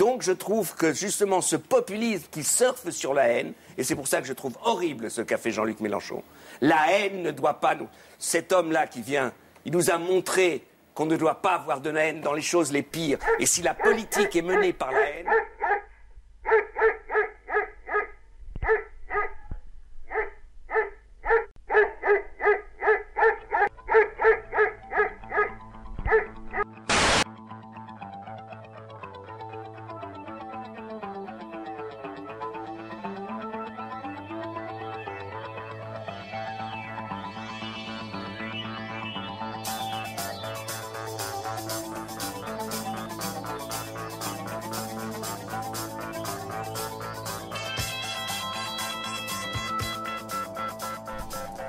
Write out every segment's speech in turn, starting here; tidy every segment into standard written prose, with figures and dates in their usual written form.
Donc je trouve que justement ce populisme qui surfe sur la haine, et c'est pour ça que je trouve horrible ce qu'a fait Jean-Luc Mélenchon, la haine ne doit pas nous... Cet homme-là qui vient, il nous a montré qu'on ne doit pas avoir de la haine dans les choses les pires. Et si la politique est menée par la haine...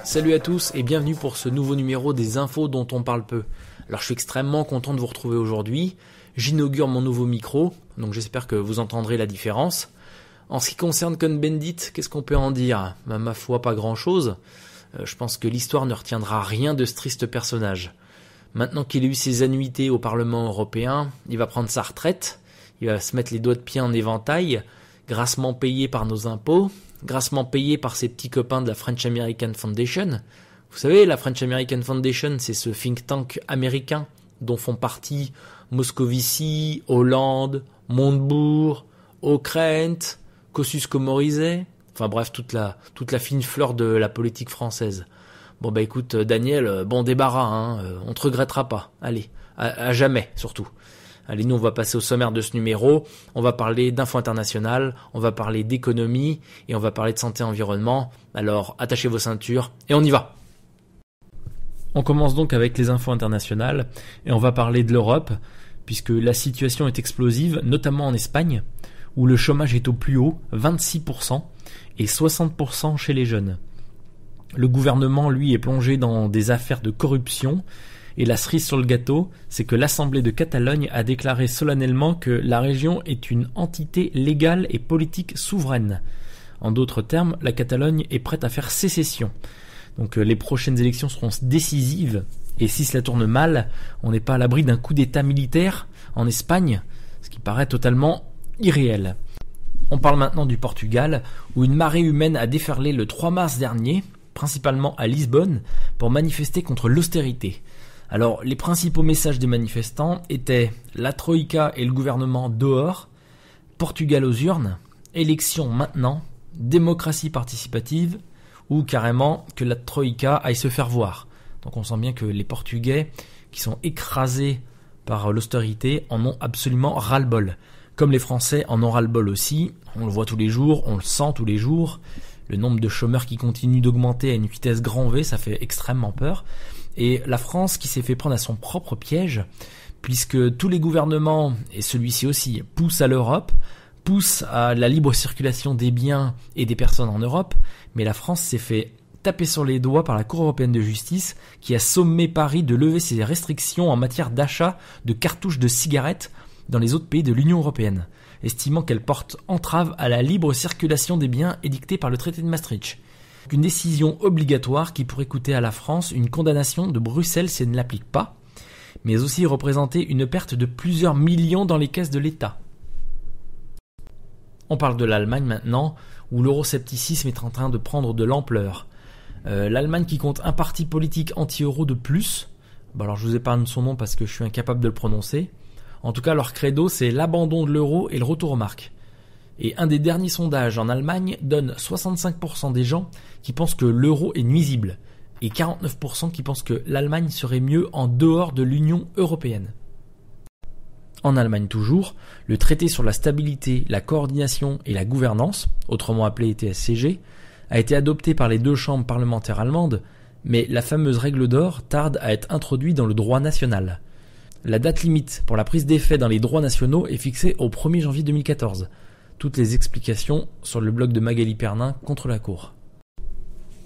Salut à tous et bienvenue pour ce nouveau numéro des infos dont on parle peu. Alors je suis extrêmement content de vous retrouver aujourd'hui. J'inaugure mon nouveau micro, donc j'espère que vous entendrez la différence. En ce qui concerne Cohn-Bendit, qu'est-ce qu'on peut en dire ? Ma foi, pas grand-chose. Je pense que l'histoire ne retiendra rien de ce triste personnage. Maintenant qu'il a eu ses annuités au Parlement européen, il va prendre sa retraite, il va se mettre les doigts de pied en éventail, grassement payé par nos impôts, grassement payé par ses petits copains de la French American Foundation. Vous savez, la French American Foundation, c'est ce think tank américain dont font partie Moscovici, Hollande, Montebourg, Ockrent, Kosciusko-Morizet, enfin bref, toute la fine fleur de la politique française. Bon bah écoute Daniel, bon débarras, on te regrettera pas, allez, à jamais surtout. Allez, nous on va passer au sommaire de ce numéro, on va parler d'info internationales, on va parler d'économie et on va parler de santé et environnement. Alors attachez vos ceintures et on y va. On commence donc avec les infos internationales et on va parler de l'Europe puisque la situation est explosive, notamment en Espagne où le chômage est au plus haut, 26% et 60% chez les jeunes. Le gouvernement, lui, est plongé dans des affaires de corruption. Et la cerise sur le gâteau, c'est que l'Assemblée de Catalogne a déclaré solennellement que la région est une entité légale et politique souveraine. En d'autres termes, la Catalogne est prête à faire sécession. Donc les prochaines élections seront décisives, et si cela tourne mal, on n'est pas à l'abri d'un coup d'état militaire en Espagne, ce qui paraît totalement irréel. On parle maintenant du Portugal, où une marée humaine a déferlé le 3 mars dernier, principalement à Lisbonne, pour manifester contre l'austérité. Alors, les principaux messages des manifestants étaient la Troïka et le gouvernement dehors, Portugal aux urnes, élections maintenant, démocratie participative, ou carrément que la Troïka aille se faire voir. Donc on sent bien que les Portugais, qui sont écrasés par l'austérité, en ont absolument ras-le-bol. Comme les Français en ont ras-le-bol aussi, on le voit tous les jours, on le sent tous les jours. Le nombre de chômeurs qui continue d'augmenter à une vitesse grand V, ça fait extrêmement peur. Et la France qui s'est fait prendre à son propre piège, puisque tous les gouvernements, et celui-ci aussi, poussent à l'Europe, poussent à la libre circulation des biens et des personnes en Europe, mais la France s'est fait taper sur les doigts par la Cour européenne de justice, qui a sommé Paris de lever ses restrictions en matière d'achat de cartouches de cigarettes dans les autres pays de l'Union européenne, estimant qu'elle porte entrave à la libre circulation des biens édictée par le traité de Maastricht. Une décision obligatoire qui pourrait coûter à la France une condamnation de Bruxelles si elle ne l'applique pas, mais aussi représenter une perte de plusieurs millions dans les caisses de l'État. On parle de l'Allemagne maintenant, où l'euroscepticisme est en train de prendre de l'ampleur. L'Allemagne qui compte un parti politique anti-euro de plus, alors je vous épargne son nom parce que je suis incapable de le prononcer. En tout cas, leur credo, c'est l'abandon de l'euro et le retour aux marques. Et un des derniers sondages en Allemagne donne 65% des gens qui pensent que l'euro est nuisible et 49% qui pensent que l'Allemagne serait mieux en dehors de l'Union européenne. En Allemagne toujours, le traité sur la stabilité, la coordination et la gouvernance, autrement appelé TSCG, a été adopté par les deux chambres parlementaires allemandes, mais la fameuse règle d'or tarde à être introduite dans le droit national. La date limite pour la prise d'effet dans les droits nationaux est fixée au 1er janvier 2014. Toutes les explications sur le blog de Magali Pernin contre la Cour.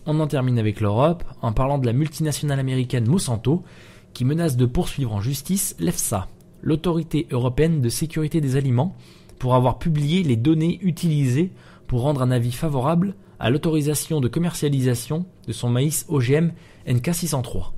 On en termine avec l'Europe en parlant de la multinationale américaine Monsanto qui menace de poursuivre en justice l'EFSA, l'autorité européenne de sécurité des aliments, pour avoir publié les données utilisées pour rendre un avis favorable à l'autorisation de commercialisation de son maïs OGM NK603.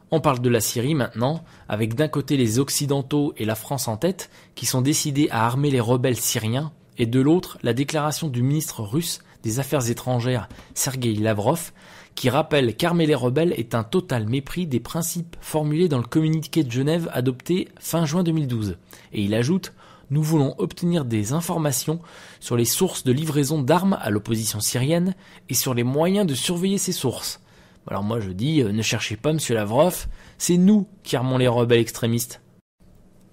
On parle de la Syrie maintenant, avec d'un côté les Occidentaux et la France en tête, qui sont décidés à armer les rebelles syriens, et de l'autre, la déclaration du ministre russe des Affaires étrangères, Sergueï Lavrov, qui rappelle qu'armer les rebelles est un total mépris des principes formulés dans le communiqué de Genève adopté fin juin 2012. Et il ajoute « Nous voulons obtenir des informations sur les sources de livraison d'armes à l'opposition syrienne et sur les moyens de surveiller ces sources. » Alors moi je dis, ne cherchez pas monsieur Lavrov, c'est nous qui armons les rebelles extrémistes.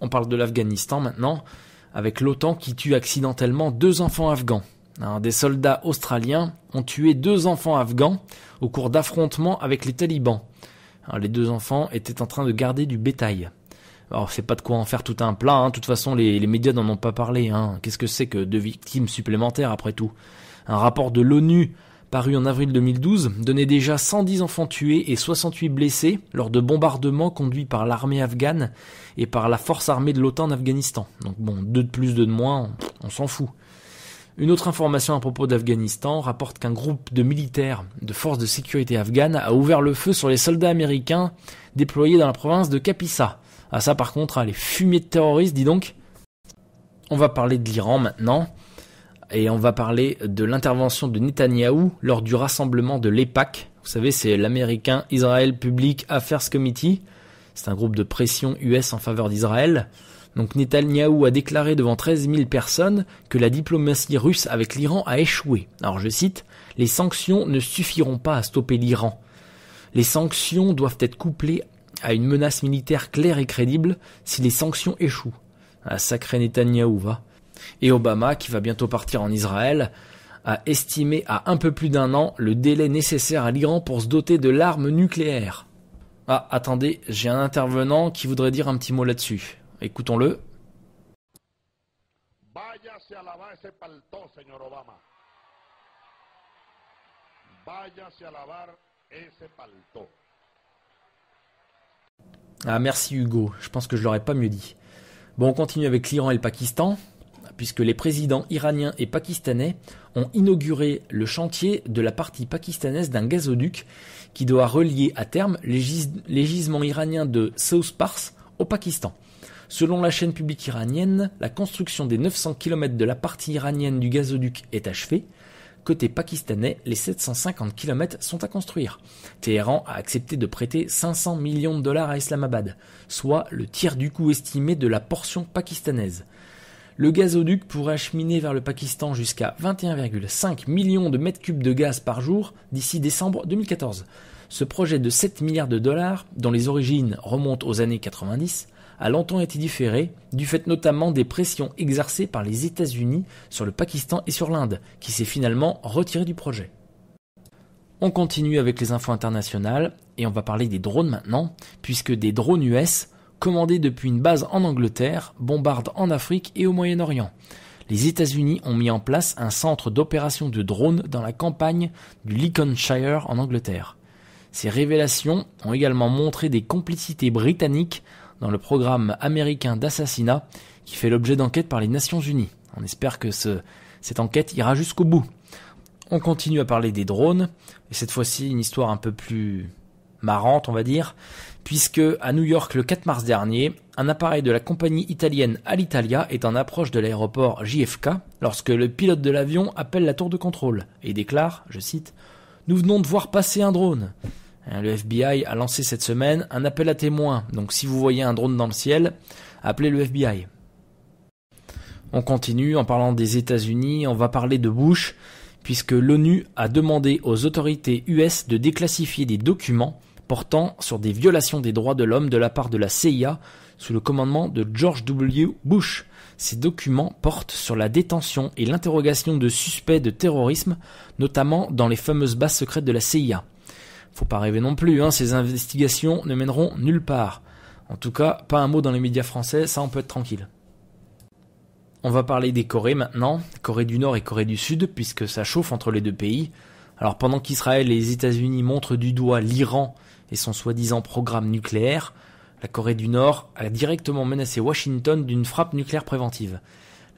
On parle de l'Afghanistan maintenant, avec l'OTAN qui tue accidentellement 2 enfants afghans. Alors, des soldats australiens ont tué 2 enfants afghans au cours d'affrontements avec les talibans. Alors, les 2 enfants étaient en train de garder du bétail. Alors c'est pas de quoi en faire tout un plat, hein. De toute façon les médias n'en ont pas parlé. Hein. Qu'est-ce que c'est que 2 victimes supplémentaires après tout? Un rapport de l'ONU paru en avril 2012, donnait déjà 110 enfants tués et 68 blessés lors de bombardements conduits par l'armée afghane et par la force armée de l'OTAN en Afghanistan. Donc bon, 2 de plus, 2 de moins, on s'en fout. Une autre information à propos d'Afghanistan rapporte qu'un groupe de militaires de forces de sécurité afghanes a ouvert le feu sur les soldats américains déployés dans la province de Kapisa. Ah ça par contre, les fumiers de terroristes, dis donc. On va parler de l'Iran maintenant. Et on va parler de l'intervention de Netanyahou lors du rassemblement de l'EPAC. Vous savez, c'est l'American Israel Public Affairs Committee. C'est un groupe de pression US en faveur d'Israël. Donc Netanyahou a déclaré devant 13 000 personnes que la diplomatie russe avec l'Iran a échoué. Alors je cite, « Les sanctions ne suffiront pas à stopper l'Iran. Les sanctions doivent être couplées à une menace militaire claire et crédible si les sanctions échouent. » Ah, sacré Netanyahou, va. Et Obama, qui va bientôt partir en Israël, a estimé à un peu plus d'1 an le délai nécessaire à l'Iran pour se doter de l'arme nucléaire. Ah, attendez, j'ai un intervenant qui voudrait dire un petit mot là-dessus. Écoutons-le. Váyase a lavar ese paltó, señor Obama. Váyase a lavar ese paltó. Ah, merci Hugo, je pense que je l'aurais pas mieux dit. Bon, on continue avec l'Iran et le Pakistan, puisque les présidents iraniens et pakistanais ont inauguré le chantier de la partie pakistanaise d'un gazoduc qui doit relier à terme les gisements iraniens de South Pars au Pakistan. Selon la chaîne publique iranienne, la construction des 900 km de la partie iranienne du gazoduc est achevée. Côté pakistanais, les 750 km sont à construire. Téhéran a accepté de prêter 500 millions de dollars à Islamabad, soit le tiers du coût estimé de la portion pakistanaise. Le gazoduc pourrait acheminer vers le Pakistan jusqu'à 21,5 millions de mètres cubes de gaz par jour d'ici décembre 2014. Ce projet de 7 milliards de dollars, dont les origines remontent aux années 90, a longtemps été différé, du fait notamment des pressions exercées par les États-Unis sur le Pakistan et sur l'Inde, qui s'est finalement retiré du projet. On continue avec les infos internationales, et on va parler des drones maintenant, puisque des drones US, commandés depuis une base en Angleterre, bombardent en Afrique et au Moyen-Orient. Les États-Unis ont mis en place un centre d'opération de drones dans la campagne du Lincolnshire en Angleterre. Ces révélations ont également montré des complicités britanniques dans le programme américain d'assassinat qui fait l'objet d'enquêtes par les Nations Unies. On espère que cette enquête ira jusqu'au bout. On continue à parler des drones, et cette fois-ci une histoire un peu plus marrante on va dire, puisque à New York le 4 mars dernier, un appareil de la compagnie italienne Alitalia est en approche de l'aéroport JFK lorsque le pilote de l'avion appelle la tour de contrôle et déclare, je cite, « Nous venons de voir passer un drone ». Le FBI a lancé cette semaine un appel à témoins, donc si vous voyez un drone dans le ciel, appelez le FBI. On continue en parlant des États-Unis, on va parler de Bush, puisque l'ONU a demandé aux autorités US de déclassifier des documents portant sur des violations des droits de l'homme de la part de la CIA sous le commandement de George W. Bush. Ces documents portent sur la détention et l'interrogation de suspects de terrorisme, notamment dans les fameuses bases secrètes de la CIA. Faut pas rêver non plus, ces investigations ne mèneront nulle part. En tout cas, pas un mot dans les médias français, ça on peut être tranquille. On va parler des Corées maintenant, Corée du Nord et Corée du Sud, puisque ça chauffe entre les deux pays. Alors pendant qu'Israël et les États-Unis montrent du doigt l'Iran et son soi-disant programme nucléaire, la Corée du Nord a directement menacé Washington d'une frappe nucléaire préventive.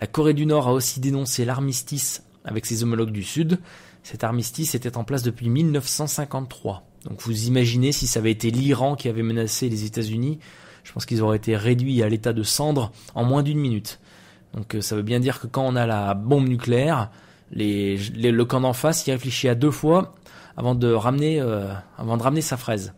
La Corée du Nord a aussi dénoncé l'armistice avec ses homologues du Sud. Cet armistice était en place depuis 1953. Donc vous imaginez si ça avait été l'Iran qui avait menacé les États-Unis, je pense qu'ils auraient été réduits à l'état de cendres en moins d'1 minute. Donc ça veut bien dire que quand on a la bombe nucléaire, le camp d'en face y réfléchit à 2 fois avant de ramener sa fraise.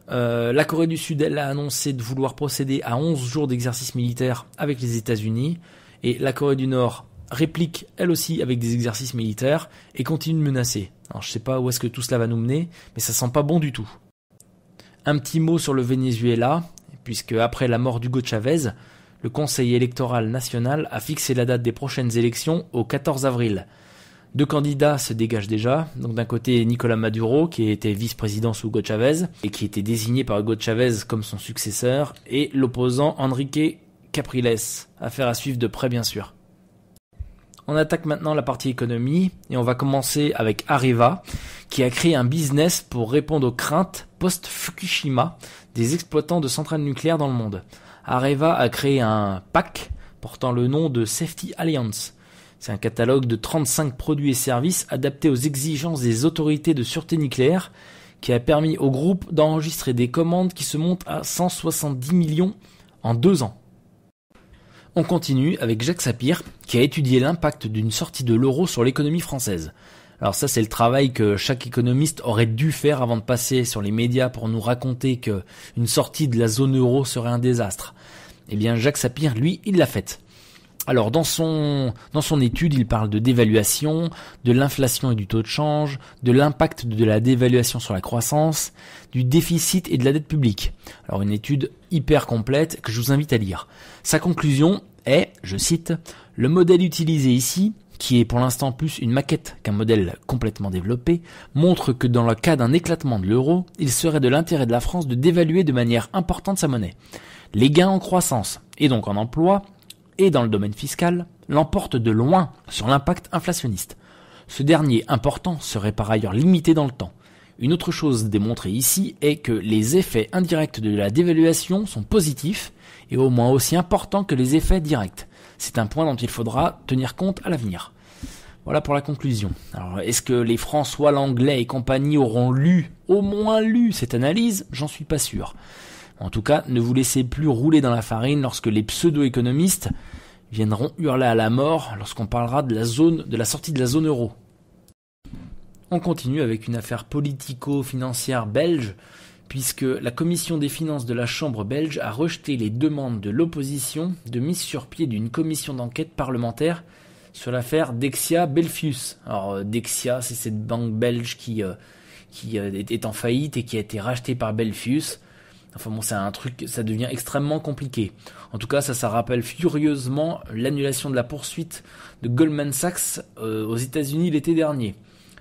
La Corée du Sud, elle a annoncé de vouloir procéder à 11 jours d'exercice militaire avec les États-Unis. Et la Corée du Nord réplique, elle aussi, avec des exercices militaires et continue de menacer. Alors je sais pas où est-ce que tout cela va nous mener, mais ça sent pas bon du tout. Un petit mot sur le Venezuela, puisque après la mort d'Hugo Chavez, le Conseil électoral national a fixé la date des prochaines élections au 14 avril. 2 candidats se dégagent déjà. Donc d'un côté Nicolás Maduro, qui était vice-président sous Hugo Chavez et qui était désigné par Hugo Chavez comme son successeur, et l'opposant Enrique Capriles. Affaire à suivre de près bien sûr. On attaque maintenant la partie économie et on va commencer avec Areva, qui a créé un business pour répondre aux craintes post-Fukushima des exploitants de centrales nucléaires dans le monde. Areva a créé un PAC portant le nom de Safety Alliance. C'est un catalogue de 35 produits et services adaptés aux exigences des autorités de sûreté nucléaire qui a permis au groupe d'enregistrer des commandes qui se montent à 170 millions en 2 ans. On continue avec Jacques Sapir qui a étudié l'impact d'une sortie de l'euro sur l'économie française. Alors ça, c'est le travail que chaque économiste aurait dû faire avant de passer sur les médias pour nous raconter qu'une sortie de la zone euro serait un désastre. Eh bien, Jacques Sapir, lui, il l'a faite. Alors, dans son étude, il parle de dévaluation, de l'inflation et du taux de change, de l'impact de la dévaluation sur la croissance, du déficit et de la dette publique. Alors, une étude hyper complète que je vous invite à lire. Sa conclusion est, je cite, « Le modèle utilisé ici, qui est pour l'instant plus une maquette qu'un modèle complètement développé, montre que dans le cas d'un éclatement de l'euro, il serait de l'intérêt de la France de dévaluer de manière importante sa monnaie. Les gains en croissance, et donc en emploi, et dans le domaine fiscal, l'emportent de loin sur l'impact inflationniste. Ce dernier important serait par ailleurs limité dans le temps. Une autre chose démontrée ici est que les effets indirects de la dévaluation sont positifs et au moins aussi importants que les effets directs. C'est un point dont il faudra tenir compte à l'avenir. » Voilà pour la conclusion. Alors, est-ce que les François Langlais et compagnie auront au moins lu cette analyse ? J'en suis pas sûr. En tout cas, ne vous laissez plus rouler dans la farine lorsque les pseudo-économistes viendront hurler à la mort lorsqu'on parlera de la sortie de la zone euro. On continue avec une affaire politico-financière belge, puisque la commission des finances de la Chambre belge a rejeté les demandes de l'opposition de mise sur pied d'une commission d'enquête parlementaire sur l'affaire Dexia Belfius. Alors Dexia, c'est cette banque belge qui est en faillite et qui a été rachetée par Belfius. Enfin bon, c'est un truc, ça devient extrêmement compliqué. En tout cas, ça rappelle furieusement l'annulation de la poursuite de Goldman Sachs aux États-Unis l'été dernier.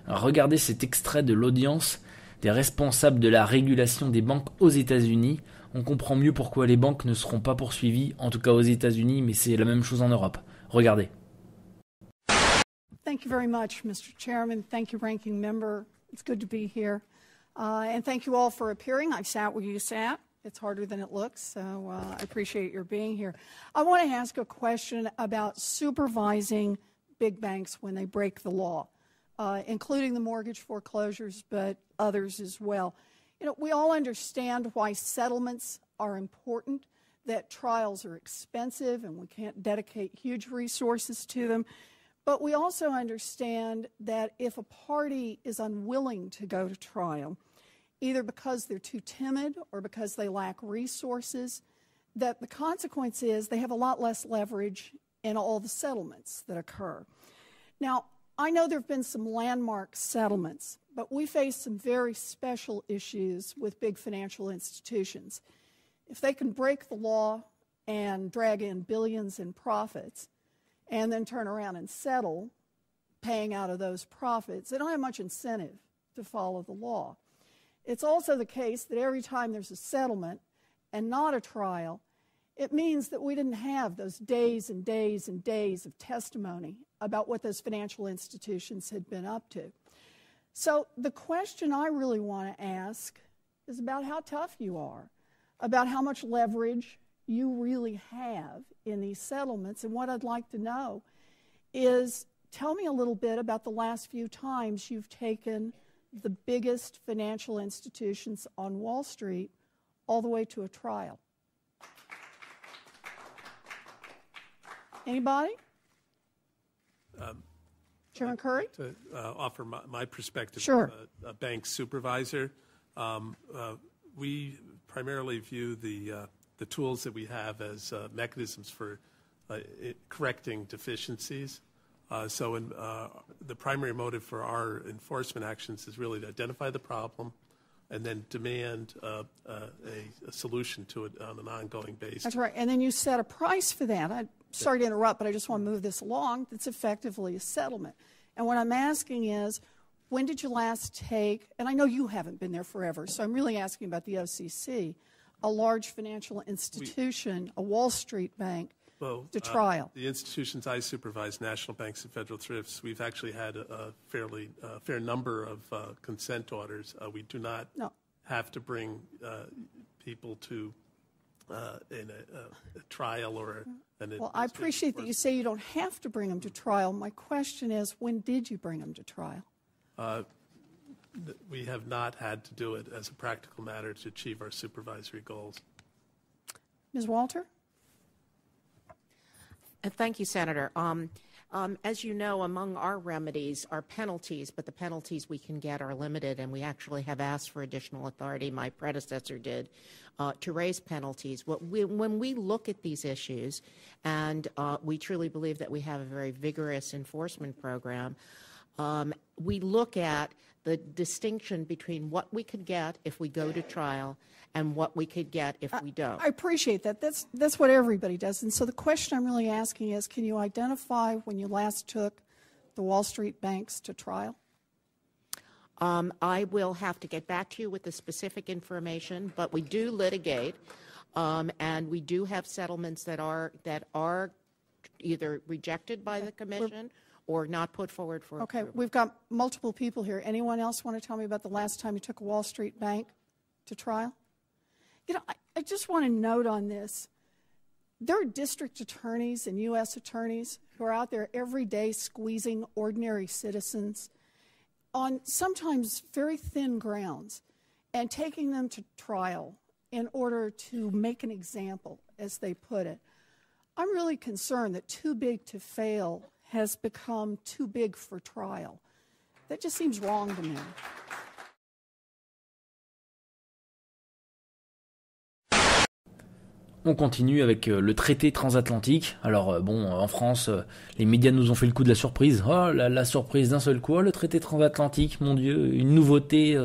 Alors, regardez cet extrait de l'audience des responsables de la régulation des banques aux États-Unis. On comprend mieux pourquoi les banques ne seront pas poursuivies, en tout cas aux États-Unis, mais c'est la même chose en Europe. Regardez. Thank you very much, Mr. Chairman. Thank you, Ranking Member. It's good to be here. And thank you all for appearing. I've sat where you sat. It's harder than it looks, so I appreciate your being here. I want to ask a question about supervising big banks when they break the law, including the mortgage foreclosures, but others as well. You know, we all understand why settlements are important, that trials are expensive and we can't dedicate huge resources to them. But we also understand that if a party is unwilling to go to trial, either because they're too timid or because they lack resources, that the consequence is they have a lot less leverage in all the settlements that occur. Now, I know there have been some landmark settlements, but we face some very special issues with big financial institutions. If they can break the law and drag in billions in profits, and then turn around and settle, paying out of those profits, they don't have much incentive to follow the law. It's also the case that every time there's a settlement and not a trial, it means that we didn't have those days and days and days of testimony about what those financial institutions had been up to. So the question I really want to ask is about how tough you are, about how much leverage you really have in these settlements. And what I'd like to know is, tell me a little bit about the last few times you've taken the biggest financial institutions on Wall Street all the way to a trial? Anybody? Chairman Curry? To offer my perspective Sure. as a bank supervisor, we primarily view the tools that we have as mechanisms for correcting deficiencies. So the primary motive for our enforcement actions is really to identify the problem and then demand a solution to it on an ongoing basis. That's right. And then you set a price for that. I'm sorry to interrupt, but I just want to move this along. That's effectively a settlement. And what I'm asking is, when did you last take, and I know you haven't been there forever, so I'm really asking about the OCC, a large financial institution, a Wall Street bank, to trial? The institutions I supervise, national banks and federal thrifts, we've actually had a fairly fair number of consent orders. We do not have to bring people to in a trial or an Well, I appreciate that you say you don't have to bring them to trial. My question is, when did you bring them to trial? We have not had to do it as a practical matter to achieve our supervisory goals. Ms. Walter? Thank you, Senator. As you know, among our remedies are penalties, but the penalties we can get are limited, and we actually have asked for additional authority, my predecessor did, to raise penalties. When we look at these issues, and we truly believe that we have a very vigorous enforcement program, we look at the distinction between what we could get if we go to trial and what we could get if we don't. I appreciate that. That's what everybody does. And so the question I'm really asking is, can you identify when you last took the Wall Street banks to trial? I will have to get back to you with the specific information, but we do litigate, and we do have settlements that are either rejected by the Commission or not put forward for approval. We've got multiple people here. Anyone else want to tell me about the last time you took a Wall Street bank to trial? You know, I just want to note on this, there are district attorneys and U.S. attorneys who are out there every day squeezing ordinary citizens on sometimes very thin grounds and taking them to trial in order to make an example, as they put it. I'm really concerned that too big to fail has become too big for trial. That just seems wrong to me. On continue avec le traité transatlantique. Alors bon, en France, les médias nous ont fait le coup de la surprise. Oh, la surprise d'un seul coup, oh, le traité transatlantique, mon Dieu, une nouveauté,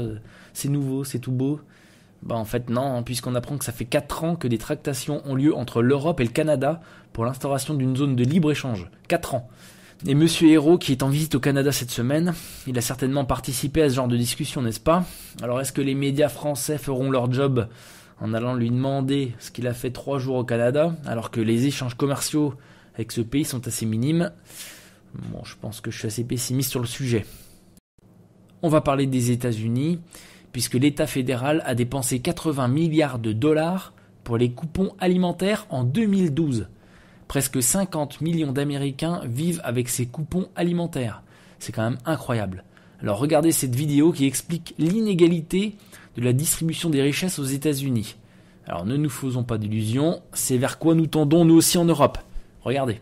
c'est nouveau, c'est tout beau. Bah en fait non, puisqu'on apprend que ça fait 4 ans que des tractations ont lieu entre l'Europe et le Canada pour l'instauration d'une zone de libre-échange. 4 ans. Et Monsieur Hérault, qui est en visite au Canada cette semaine, il a certainement participé à ce genre de discussion, n'est-ce pas? Alors est-ce que les médias français feront leur job en allant lui demander ce qu'il a fait 3 jours au Canada, alors que les échanges commerciaux avec ce pays sont assez minimes? Bon, je pense que je suis assez pessimiste sur le sujet. On va parler des États-Unis, puisque l'État fédéral a dépensé 80 milliards de dollars pour les coupons alimentaires en 2012. Presque 50 millions d'Américains vivent avec ces coupons alimentaires. C'est quand même incroyable. Alors regardez cette vidéo qui explique l'inégalité de la distribution des richesses aux États-Unis. Alors ne nous faisons pas d'illusions, c'est vers quoi nous tendons nous aussi en Europe. Regardez.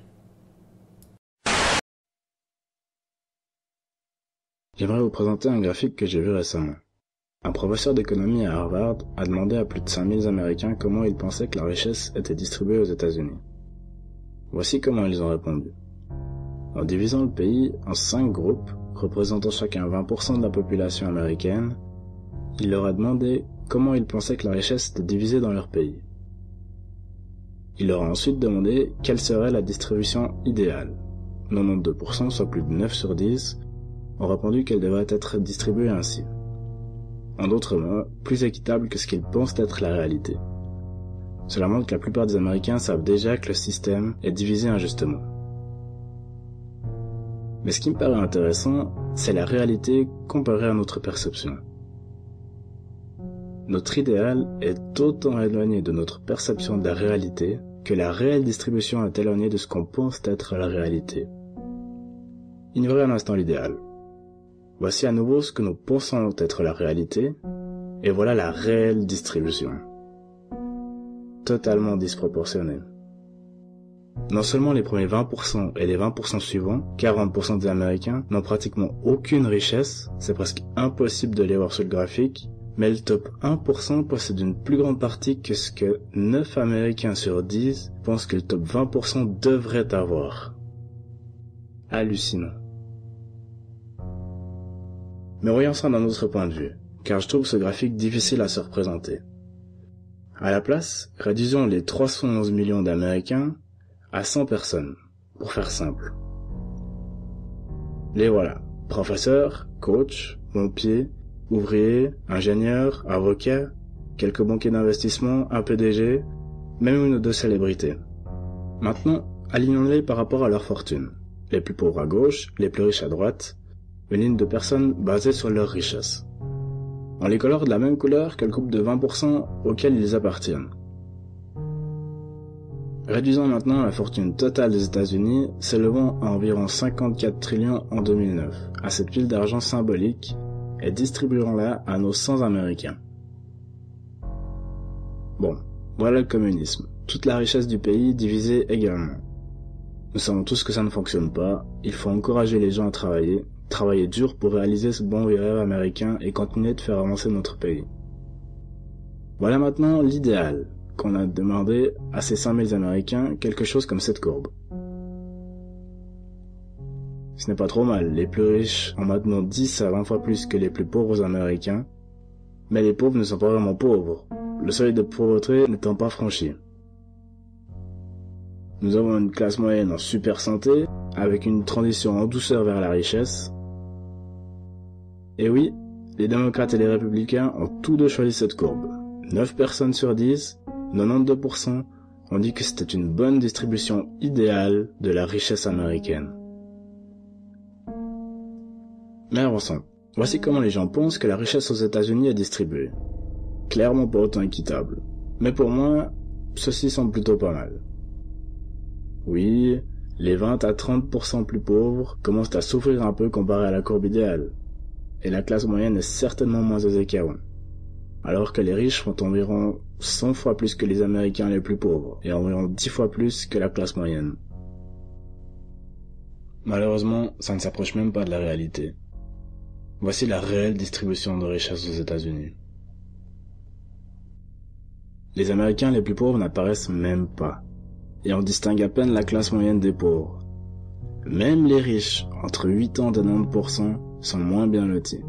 J'aimerais vous présenter un graphique que j'ai vu récemment. Un professeur d'économie à Harvard a demandé à plus de 5000 Américains comment ils pensaient que la richesse était distribuée aux États-Unis. Voici comment ils ont répondu. En divisant le pays en 5 groupes, représentant chacun 20% de la population américaine, il leur a demandé comment ils pensaient que la richesse était divisée dans leur pays. Il leur a ensuite demandé quelle serait la distribution idéale. 92%, soit plus de 9 sur 10, ont répondu qu'elle devrait être distribuée ainsi. En d'autres mots, plus équitable que ce qu'ils pensent être la réalité. Cela montre que la plupart des Américains savent déjà que le système est divisé injustement. Mais ce qui me paraît intéressant, c'est la réalité comparée à notre perception. Notre idéal est autant éloigné de notre perception de la réalité que la réelle distribution est éloignée de ce qu'on pense être la réalité. Ignorez un instant l'idéal. Voici à nouveau ce que nous pensons être la réalité, et voilà la réelle distribution. Totalement disproportionnée. Non seulement les premiers 20% et les 20% suivants, 40% des Américains, n'ont pratiquement aucune richesse, c'est presque impossible de les voir sur le graphique, mais le top 1% possède une plus grande partie que ce que 9 Américains sur 10 pensent que le top 20% devrait avoir. Hallucinant. Mais voyons ça d'un autre point de vue, car je trouve ce graphique difficile à se représenter. À la place, réduisons les 311 millions d'Américains à 100 personnes, pour faire simple. Les voilà, professeurs, coachs, pompiers, ouvriers, ingénieurs, avocats, quelques banquiers d'investissement, un PDG, même une ou deux célébrités. Maintenant, alignons-les par rapport à leur fortune. Les plus pauvres à gauche, les plus riches à droite, une ligne de personnes basée sur leur richesse. On les colore de la même couleur que le groupe de 20% auquel ils appartiennent. Réduisons maintenant la fortune totale des États-Unis, s'élevant à environ 54 trillions en 2009, à cette pile d'argent symbolique, et distribuons-la à nos 100 Américains. Bon, voilà le communisme, toute la richesse du pays divisée également. Nous savons tous que ça ne fonctionne pas, il faut encourager les gens à travailler dur pour réaliser ce bon rêve américain et continuer de faire avancer notre pays. Voilà maintenant l'idéal, qu'on a demandé à ces 5000 Américains quelque chose comme cette courbe. Ce n'est pas trop mal, les plus riches ont maintenant 10 à 20 fois plus que les plus pauvres Américains, mais les pauvres ne sont pas vraiment pauvres, le seuil de pauvreté n'étant pas franchi. Nous avons une classe moyenne en super santé, avec une transition en douceur vers la richesse. Et oui, les démocrates et les républicains ont tous deux choisi cette courbe. 9 personnes sur 10, 92%, ont dit que c'était une bonne distribution idéale de la richesse américaine. Mais avançons. Voici comment les gens pensent que la richesse aux États-Unis est distribuée. Clairement pas autant équitable. Mais pour moi, ceci semble plutôt pas mal. Oui, les 20 à 30% plus pauvres commencent à souffrir un peu comparé à la courbe idéale. Et la classe moyenne est certainement moins aisée qu'avant. Alors que les riches font environ 100 fois plus que les Américains les plus pauvres, et environ 10 fois plus que la classe moyenne. Malheureusement, ça ne s'approche même pas de la réalité. Voici la réelle distribution de richesse aux États-Unis. Les Américains les plus pauvres n'apparaissent même pas, et on distingue à peine la classe moyenne des pauvres. Même les riches, entre 80 et 90%, sont moins bien lotis.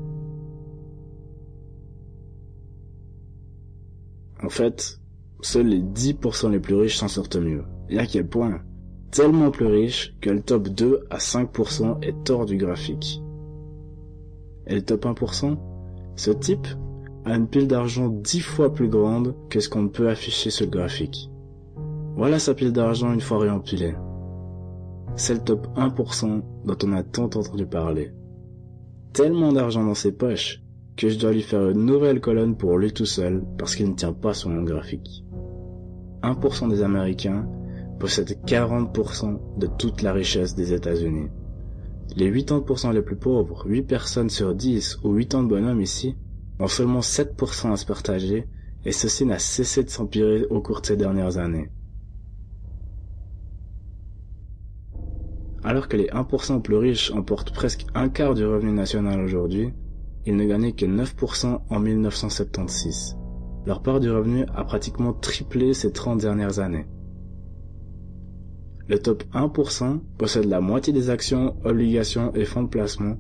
En fait, seuls les 10% les plus riches s'en sortent mieux. Et à quel point? Tellement plus riches que le top 2 à 5% est hors du graphique. Et le top 1%? Ce type a une pile d'argent 10 fois plus grande que ce qu'on peut afficher sur le graphique. Voilà sa pile d'argent une fois réempilée. C'est le top 1% dont on a tant entendu parler. Tellement d'argent dans ses poches que je dois lui faire une nouvelle colonne pour lui tout seul parce qu'il ne tient pas sur mon graphique. 1% des Américains possèdent 40% de toute la richesse des États-Unis. Les 80% les plus pauvres, 8 personnes sur 10 ou 8 ans de bonhomme ici, ont seulement 7% à se partager et ceci n'a cessé de s'empirer au cours de ces dernières années. Alors que les 1% plus riches emportent presque un quart du revenu national aujourd'hui, ils ne gagnaient que 9% en 1976. Leur part du revenu a pratiquement triplé ces 30 dernières années. Le top 1% possède la moitié des actions, obligations et fonds de placement,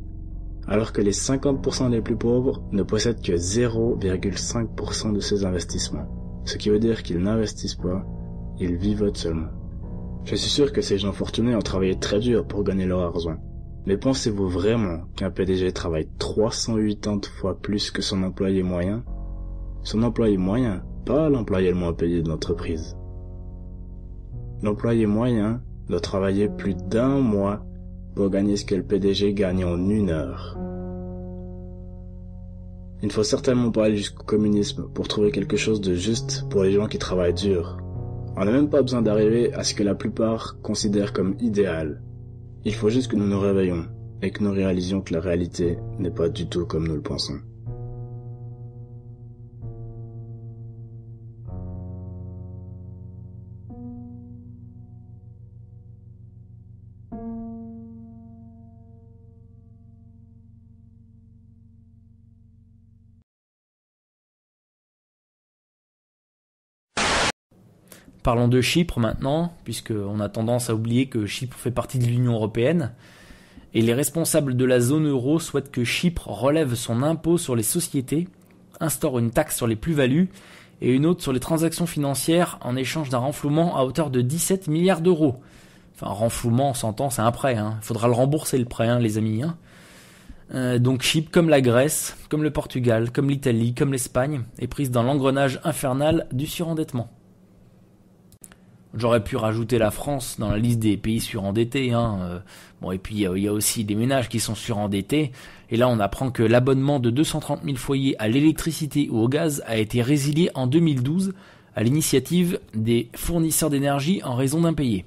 alors que les 50% les plus pauvres ne possèdent que 0,5% de ces investissements. Ce qui veut dire qu'ils n'investissent pas, ils vivotent seulement. Je suis sûr que ces gens fortunés ont travaillé très dur pour gagner leur argent. Mais pensez-vous vraiment qu'un PDG travaille 380 fois plus que son employé moyen? Son employé moyen, pas l'employé le moins payé de l'entreprise. L'employé moyen doit travailler plus d'1 mois pour gagner ce que le PDG gagne en 1 heure. Il ne faut certainement pas aller jusqu'au communisme pour trouver quelque chose de juste pour les gens qui travaillent dur. On n'a même pas besoin d'arriver à ce que la plupart considèrent comme idéal. Il faut juste que nous nous réveillons et que nous réalisions que la réalité n'est pas du tout comme nous le pensons. Parlons de Chypre maintenant, puisqu'on a tendance à oublier que Chypre fait partie de l'Union européenne. Et les responsables de la zone euro souhaitent que Chypre relève son impôt sur les sociétés, instaure une taxe sur les plus-values et une autre sur les transactions financières en échange d'un renflouement à hauteur de 17 milliards d'euros. Enfin, renflouement, on s'entend, c'est un prêt. Il faudra le rembourser le prêt, les amis. Donc Chypre, comme la Grèce, comme le Portugal, comme l'Italie, comme l'Espagne, est prise dans l'engrenage infernal du surendettement. J'aurais pu rajouter la France dans la liste des pays surendettés. Bon, et puis il y a aussi des ménages qui sont surendettés. Et là, on apprend que l'abonnement de 230 000 foyers à l'électricité ou au gaz a été résilié en 2012 à l'initiative des fournisseurs d'énergie en raison d'impayés.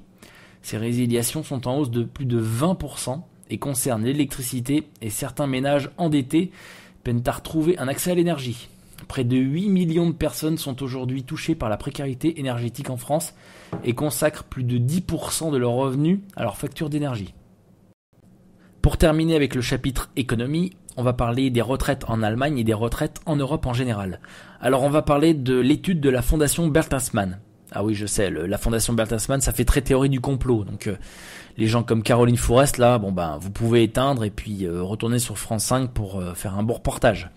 Ces résiliations sont en hausse de plus de 20% et concernent l'électricité et certains ménages endettés peinent à retrouver un accès à l'énergie. Près de 8 millions de personnes sont aujourd'hui touchées par la précarité énergétique en France et consacrent plus de 10% de leurs revenus à leur facture d'énergie. Pour terminer avec le chapitre économie, on va parler des retraites en Allemagne et des retraites en Europe en général. Alors on va parler de l'étude de la fondation Bertelsmann. Ah oui, je sais, la fondation Bertelsmann, ça fait très théorie du complot. Donc les gens comme Caroline Fourest, là, vous pouvez éteindre et puis retourner sur France 5 pour faire un bon reportage.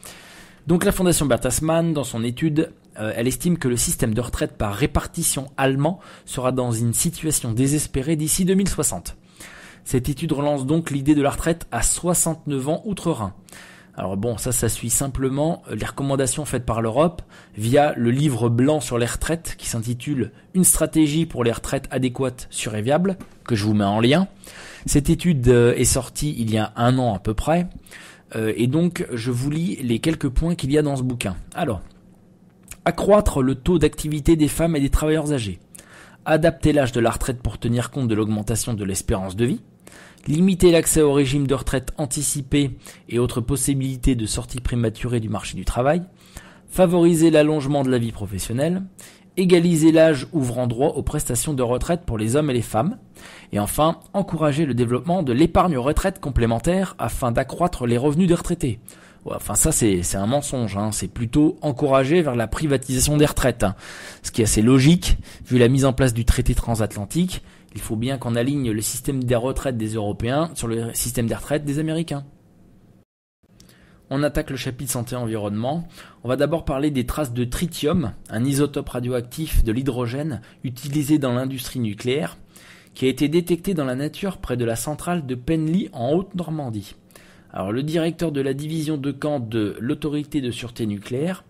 Donc la fondation Bertelsmann, dans son étude, elle estime que le système de retraite par répartition allemand sera dans une situation désespérée d'ici 2060. Cette étude relance donc l'idée de la retraite à 69 ans outre-Rhin. Alors bon, ça suit simplement les recommandations faites par l'Europe via le livre blanc sur les retraites qui s'intitule « Une stratégie pour les retraites adéquates, sûres et viables » que je vous mets en lien. Cette étude est sortie il y a 1 an à peu près. Et donc, je vous lis les quelques points qu'il y a dans ce bouquin. Alors, accroître le taux d'activité des femmes et des travailleurs âgés. Adapter l'âge de la retraite pour tenir compte de l'augmentation de l'espérance de vie. Limiter l'accès au régime de retraite anticipé et autres possibilités de sortie prématurée du marché du travail. Favoriser l'allongement de la vie professionnelle. Égaliser l'âge ouvrant droit aux prestations de retraite pour les hommes et les femmes. Et enfin, encourager le développement de l'épargne retraite complémentaire afin d'accroître les revenus des retraités. Ouais, enfin ça c'est un mensonge, c'est plutôt encourager vers la privatisation des retraites. Ce qui est assez logique, vu la mise en place du traité transatlantique, il faut bien qu'on aligne le système des retraites des Européens sur le système des retraites des Américains. On attaque le chapitre santé-environnement. On va d'abord parler des traces de tritium, un isotope radioactif de l'hydrogène utilisé dans l'industrie nucléaire, qui a été détecté dans la nature près de la centrale de Penly en Haute-Normandie. Alors le directeur de la division de Caen de l'autorité de sûreté nucléaire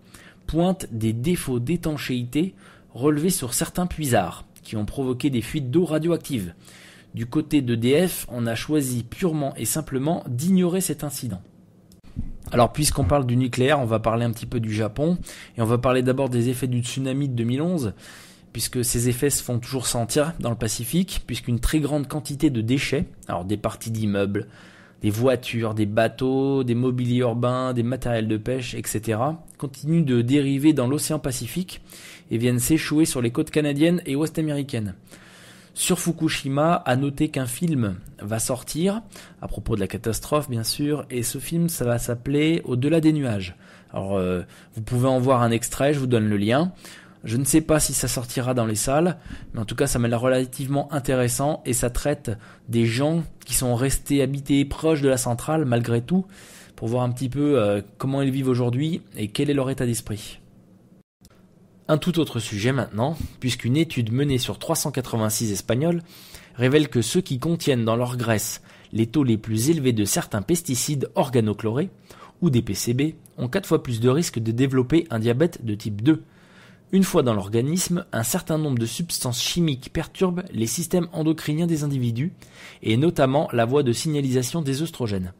pointe des défauts d'étanchéité relevés sur certains puisards qui ont provoqué des fuites d'eau radioactives. Du côté d'EDF, on a choisi purement et simplement d'ignorer cet incident. Alors puisqu'on parle du nucléaire, on va parler un petit peu du Japon et on va parler d'abord des effets du tsunami de 2011 puisque ces effets se font toujours sentir dans le Pacifique puisqu'une très grande quantité de déchets, alors des parties d'immeubles, des voitures, des bateaux, des mobiliers urbains, des matériels de pêche, etc. continuent de dériver dans l'océan Pacifique et viennent s'échouer sur les côtes canadiennes et ouest-américaines. Sur Fukushima, à noter qu'un film va sortir, à propos de la catastrophe bien sûr, et ce film ça va s'appeler Au-delà des nuages. Alors vous pouvez en voir un extrait, je vous donne le lien. Je ne sais pas si ça sortira dans les salles, mais en tout cas ça m'a l'air relativement intéressant et ça traite des gens qui sont restés habités proches de la centrale malgré tout, pour voir un petit peu comment ils vivent aujourd'hui et quel est leur état d'esprit. Un tout autre sujet maintenant, puisqu'une étude menée sur 386 Espagnols révèle que ceux qui contiennent dans leur graisse les taux les plus élevés de certains pesticides organochlorés, ou des PCB, ont 4 fois plus de risques de développer un diabète de type 2. Une fois dans l'organisme, un certain nombre de substances chimiques perturbent les systèmes endocriniens des individus, et notamment la voie de signalisation des œstrogènes.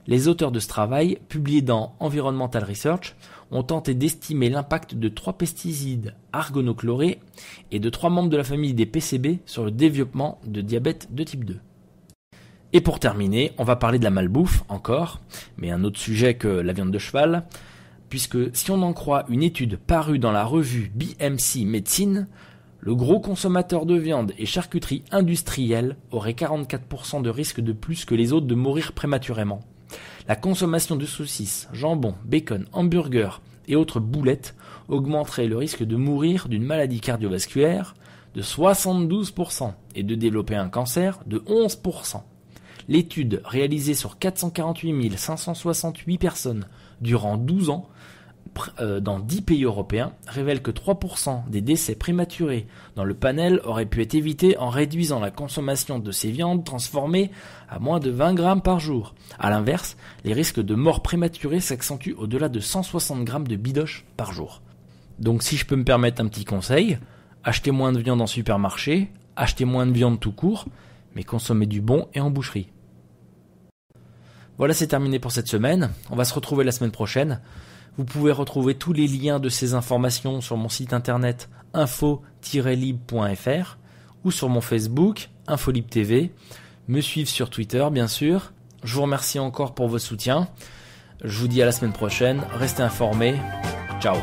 Les auteurs de ce travail, publié dans Environmental Research, ont tenté d'estimer l'impact de 3 pesticides argonochlorés et de 3 membres de la famille des PCB sur le développement de diabète de type 2. Et pour terminer, on va parler de la malbouffe encore, mais un autre sujet que la viande de cheval, puisque si on en croit une étude parue dans la revue BMC Medicine, le gros consommateur de viande et charcuterie industrielle aurait 44% de risque de plus que les autres de mourir prématurément. La consommation de saucisses, jambon, bacon, hamburgers et autres boulettes augmenterait le risque de mourir d'une maladie cardiovasculaire de 72% et de développer un cancer de 11%. L'étude réalisée sur 448 568 personnes durant 12 ans dans 10 pays européens révèle que 3% des décès prématurés dans le panel auraient pu être évités en réduisant la consommation de ces viandes transformées à moins de 20 grammes par jour. A l'inverse, les risques de mort prématurée s'accentuent au-delà de 160 grammes de bidoche par jour. Donc si je peux me permettre un petit conseil, achetez moins de viande en supermarché, achetez moins de viande tout court, mais consommez du bon et en boucherie. Voilà, c'est terminé pour cette semaine. On va se retrouver la semaine prochaine. Vous pouvez retrouver tous les liens de ces informations sur mon site internet info-lib.fr ou sur mon Facebook, InfoLib TV. Me suivre sur Twitter, bien sûr. Je vous remercie encore pour votre soutien. Je vous dis à la semaine prochaine. Restez informés. Ciao.